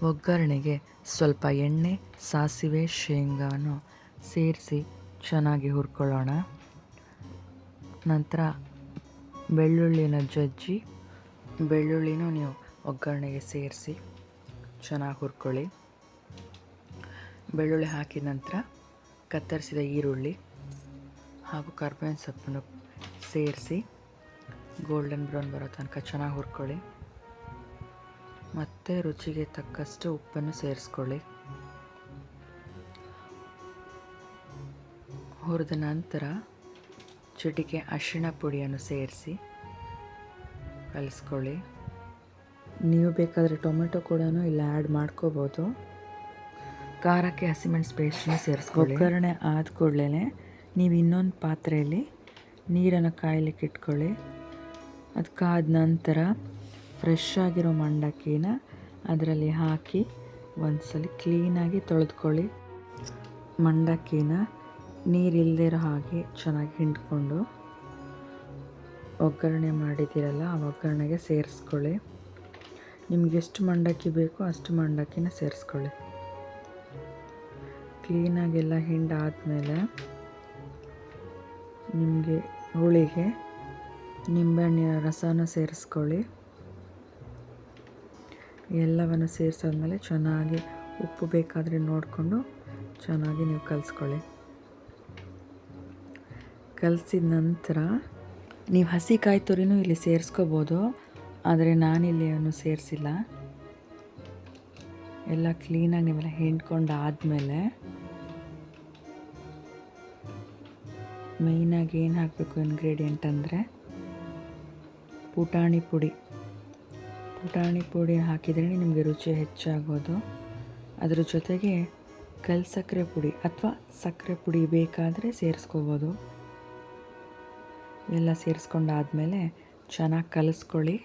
ಒಗ್ಗರಣೆಗೆ ಸ್ವಲ್ಪ ಎಣ್ಣೆ, ಸಾಸಿವೆ, ಶೇಂಗಾನು ಸೇರಿಸಿ ಚೆನ್ನಾಗಿ ಹುರ್ಕೊಳ್ಳೋಣ. ನಂತರ ಬೆಳ್ಳುಳ್ಳಿನ ಜಜ್ಜಿ ಬೆಳ್ಳುಳ್ಳಿನೂ ನೀವು ಒಗ್ಗರಣೆಗೆ ಸೇರಿಸಿ ಚೆನ್ನಾಗಿ ಹುರ್ಕೊಳ್ಳಿ. ಬೆಳ್ಳುಳ್ಳಿ ಹಾಕಿದ ನಂತರ ಕತ್ತರಿಸಿದ ಈರುಳ್ಳಿ ಹಾಗೂ ಕರ್ಬೇವಿನ ಸೊಪ್ಪನ್ನು ಸೇರಿಸಿ ಗೋಲ್ಡನ್ ಬ್ರೌನ್ ಬರೋ ತನಕ ಚೆನ್ನಾಗಿ ಹುರ್ಕೊಳ್ಳಿ. ಮತ್ತು ರುಚಿಗೆ ತಕ್ಕಷ್ಟು ಉಪ್ಪನ್ನು ಸೇರಿಸ್ಕೊಳ್ಳಿ. ಹುರಿದ ನಂತರ ಚಿಟಿಕೆ ಅರಿಶಿಣ ಪುಡಿಯನ್ನು ಸೇರಿಸಿ ಕಲಿಸ್ಕೊಳ್ಳಿ. ನೀವು ಬೇಕಾದರೆ ಟೊಮೆಟೊ ಕೂಡ ಇಲ್ಲಿ ಆ್ಯಡ್ ಮಾಡ್ಕೋಬೋದು. ಖಾರಕ್ಕೆ ಹಸಿಮೆಣಸು ಪೇಸ್ಟನ್ನ ಸೇರಿಸ್ಕೊಳ್ಳಿ. ಒಗ್ಗರಣೆ ಆದ ಕೂಡಲೇ ನೀವು ಇನ್ನೊಂದು ಪಾತ್ರೆಯಲ್ಲಿ ನೀರನ್ನು ಕಾಯಲಿಕ್ಕೆ ಇಟ್ಕೊಳ್ಳಿ. ಅದು ಕಾದ ನಂತರ ಫ್ರೆಶ್ ಆಗಿರೋ ಮಂಡಕ್ಕಿನ ಅದರಲ್ಲಿ ಹಾಕಿ ಒಂದ್ಸಲ ಕ್ಲೀನಾಗಿ ತೊಳೆದುಕೊಳ್ಳಿ. ಮಂಡಕ್ಕಿನ ನೀರಿಲ್ಲದೆ ಇರೋ ಹಾಗೆ ಚೆನ್ನಾಗಿ ಹಿಂಡ್ಕೊಂಡು ಒಗ್ಗರಣೆ ಮಾಡಿದ್ದೀರಲ್ಲ ಆ ಒಗ್ಗರಣೆಗೆ ಸೇರಿಸ್ಕೊಳ್ಳಿ. ನಿಮ್ಗೆ ಎಷ್ಟು ಮಂಡಕ್ಕಿ ಬೇಕೋ ಅಷ್ಟು ಮಂಡಕ್ಕಿನ ಸೇರಿಸ್ಕೊಳ್ಳಿ. ಕ್ಲೀನಾಗೆಲ್ಲ ಹಿಂಡಾದಮೇಲೆ ನಿಮಗೆ ಹುಳಿಗೆ ನಿಂಬೆಹಣ್ಣಿನ ರಸನ ಸೇರಿಸ್ಕೊಳ್ಳಿ. ಎಲ್ಲವನ್ನು ಸೇರಿಸಾದ್ಮೇಲೆ ಚೆನ್ನಾಗಿ ಉಪ್ಪು ಬೇಕಾದರೆ ನೋಡಿಕೊಂಡು ಚೆನ್ನಾಗಿ ನೀವು ಕಲಿಸ್ಕೊಳ್ಳಿ. ಕಲಸಿದ ನಂತರ ನೀವು ಹಸಿ ಕಾಯಿ ತುರಿನೂ ಇಲ್ಲಿ ಸೇರಿಸ್ಕೋಬೋದು, ಆದರೆ ನಾನಿಲ್ಲಿ ಅವನು ಸೇರಿಸಿಲ್ಲ. ಎಲ್ಲ ಕ್ಲೀನಾಗಿ ನೀವೆಲ್ಲ ಹಿಂಡ್ಕೊಂಡು ಆದಮೇಲೆ ಮೇಯ್ನಾಗಿ ಏನು ಹಾಕಬೇಕು ಇಂಗ್ರೀಡಿಯೆಂಟ್ ಅಂದರೆ ಪುಟಾಣಿ ಪುಡಿ. ಪುಟಾಣಿ ಪುಡಿ ಹಾಕಿದ್ರೆ ನಿಮಗೆ ರುಚಿ ಹೆಚ್ಚಾಗೋದು. ಅದ್ರ ಜೊತೆಗೆ ಕಲ್ ಸಕ್ಕರೆ ಪುಡಿ ಅಥವಾ ಸಕ್ಕರೆ ಪುಡಿ ಬೇಕಾದರೆ ಸೇರಿಸ್ಕೋಬೋದು. ಎಲ್ಲ ಸೇರಿಸ್ಕೊಂಡಾದಮೇಲೆ ಚೆನ್ನಾಗಿ ಕಲಿಸ್ಕೊಳ್ಳಿ.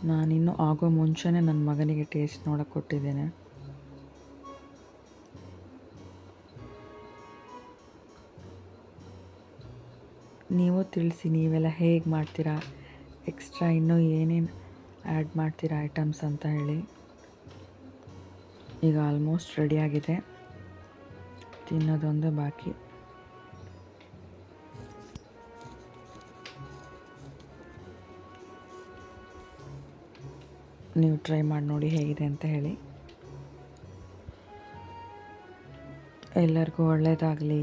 ನಾನಿನ್ನೂ ಆಗೋ ಮುಂಚೆನೇ ನನ್ನ ಮಗನಿಗೆ ಟೇಸ್ಟ್ ನೋಡೋಕೆ ಕೊಟ್ಟಿದ್ದೇನೆ. ನೀವು ತಿಳಿಸಿ ನೀವೆಲ್ಲ ಹೇಗೆ ಮಾಡ್ತೀರಾ, ಎಕ್ಸ್ಟ್ರಾ ಇನ್ನೂ ಏನೇನು ಆ್ಯಡ್ ಮಾಡ್ತೀರಾ ಐಟಮ್ಸ್ ಅಂತ ಹೇಳಿ. ಈಗ ಆಲ್ಮೋಸ್ಟ್ ರೆಡಿಯಾಗಿದೆ, ತಿನ್ನೋದೊಂದೇ ಬಾಕಿ. ನೀವು ಟ್ರೈ ಮಾಡಿ ನೋಡಿ ಹೇಗಿದೆ ಅಂತ ಹೇಳಿ. ಎಲ್ಲರಿಗೂ ಒಳ್ಳೆಯದಾಗಲಿ.